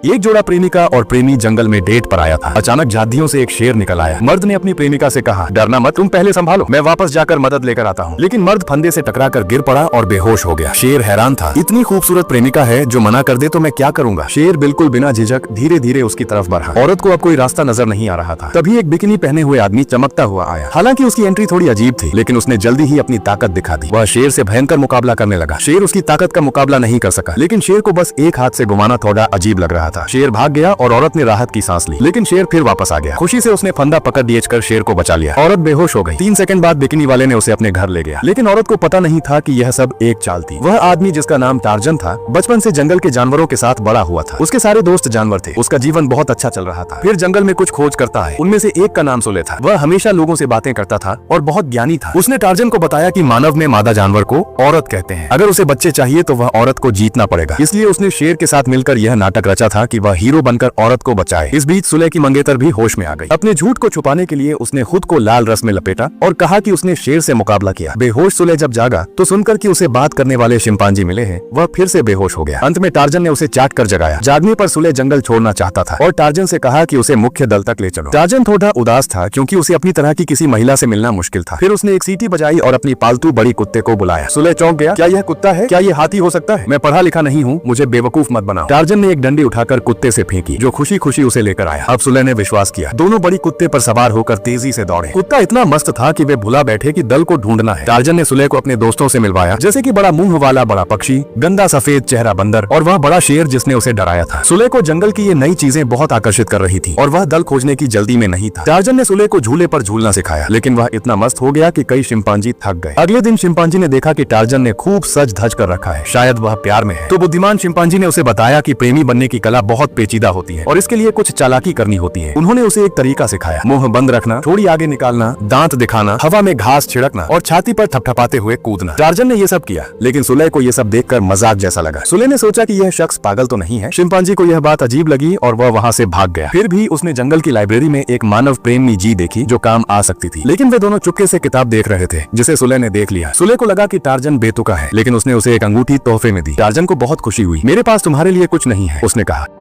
एक जोड़ा प्रेमिका और प्रेमी जंगल में डेट पर आया था। अचानक झाड़ियों से एक शेर निकल आया। मर्द ने अपनी प्रेमिका से कहा, डरना मत, तुम पहले संभालो, मैं वापस जाकर मदद लेकर आता हूँ। लेकिन मर्द फंदे से टकराकर गिर पड़ा और बेहोश हो गया। शेर हैरान था, इतनी खूबसूरत प्रेमिका है, जो मना कर दे तो मैं क्या करूंगा। शेर बिल्कुल बिना झिझक धीरे धीरे उसकी तरफ बढ़ा। औरत को अब कोई रास्ता नजर नहीं आ रहा था। तभी एक बिकिनी पहने हुए आदमी चमकता हुआ आया। हालांकि उसकी एंट्री थोड़ी अजीब थी, लेकिन उसने जल्दी ही अपनी ताकत दिखा दी। वह शेर से भयंकर मुकाबला करने लगा। शेर उसकी ताकत का मुकाबला नहीं कर सका, लेकिन शेर को बस एक हाथ से घुमाना थोड़ा अजीब लग रहा था। शेर भाग गया और औरत ने राहत की सांस ली, लेकिन शेर फिर वापस आ गया। खुशी से उसने फंदा पकड़ कर शेर को बचा लिया। औरत बेहोश हो गई। 3 सेकंड बाद बिकिनी वाले ने उसे अपने घर ले गया, लेकिन औरत को पता नहीं था कि यह सब एक चाल थी। वह आदमी, जिसका नाम टार्जन था, बचपन से जंगल के जानवरों के साथ बड़ा हुआ था। उसके सारे दोस्त जानवर थे। उसका जीवन बहुत अच्छा चल रहा था। फिर जंगल में कुछ खोज करता है। उनमें से एक का नाम सुले था। वह हमेशा लोगों से बातें करता था और बहुत ज्ञानी था। उसने टार्जन को बताया कि मानव में मादा जानवर को औरत कहते हैं। अगर उसे बच्चे चाहिए तो वह औरत को जीतना पड़ेगा। इसलिए उसने शेर के साथ मिलकर यह नाटक रचा था कि वह हीरो बनकर औरत को बचाए। इस बीच सुले की मंगेतर भी होश में आ गई। अपने झूठ को छुपाने के लिए उसने खुद को लाल रस में लपेटा और कहा कि उसने शेर से मुकाबला किया। बेहोश सुले जब जागा तो सुनकर कि उसे बात करने वाले शिंपांजी मिले हैं, वह फिर से बेहोश हो गया। अंत में टार्जन ने उसे चाट कर जगाया। जागने पर सुले जंगल छोड़ना चाहता था और टार्जन से कहा कि उसे मुख्य दल तक ले चलो। टार्जन थोड़ा उदास था, क्योंकि उसे अपनी तरह की किसी महिला से मिलना मुश्किल था। फिर उसने एक सीटी बजाई और अपनी पालतू बड़ी कुत्ते को बुलाया। सुले चौंक गया। क्या यह कुत्ता है? क्या यह हाथी हो सकता है? मैं पढ़ा लिखा नहीं हूँ, मुझे बेवकूफ मत बनाओ। टार्जन ने एक डंडी उठाकर कुत्ते से फेंकी, जो खुशी खुशी उसे लेकर आया। अब सुले ने विश्वास किया। दोनों बड़ी कुत्ते पर सवार होकर तेजी से दौड़े। कुत्ता इतना मस्त था कि वे भुला बैठे कि दल को ढूंढना है। टार्जन ने सुले को अपने दोस्तों से मिलवाया, जैसे कि बड़ा मुंह वाला बड़ा पक्षी, गंदा सफेद चेहरा बंदर और वह बड़ा शेर जिसने उसे डराया था। सुले को जंगल की ये नई चीजें बहुत आकर्षित कर रही थी और वह दल खोजने की जल्दी में नहीं था। टार्जन ने सुले को झूले पर झूलना सिखाया, लेकिन वह इतना मस्त हो गया कि कई शिंपांजी थक गए। अगले दिन शिंपांजी ने देखा कि टार्जन ने खूब सज धज कर रखा है, शायद वह प्यार में है। तो बुद्धिमान शिंपांजी ने उसे बताया कि प्रेमी बनने की कला बहुत पेचीदा होती है और इसके लिए कुछ चालाकी करनी होती है। उन्होंने उसे एक तरीका सिखाया, मुंह बंद रखना, थोड़ी आगे निकालना, दांत दिखाना, हवा में घास छिड़कना और छाती पर थपथपाते हुए कूदना। टार्जन ने ये सब किया, लेकिन सुले को ये सब देखकर मजाक जैसा लगा। सुले ने सोचा कि यह शख्स पागल तो नहीं है। शिंपांजी को यह बात अजीब लगी और वह वहाँ से भाग गया। फिर भी उसने जंगल की लाइब्रेरी में एक मानव प्रेमी जी देखी जो काम आ सकती थी, लेकिन वे दोनों चुपके से किताब देख रहे थे, जिसे सुले ने देख लिया। सुले को लगा कि टार्जन बेतुका है, लेकिन उसने उसे एक अंगूठी तोहफे में दी। टार्जन को बहुत खुशी हुई। मेरे पास तुम्हारे लिए कुछ नहीं है, उसने कहा।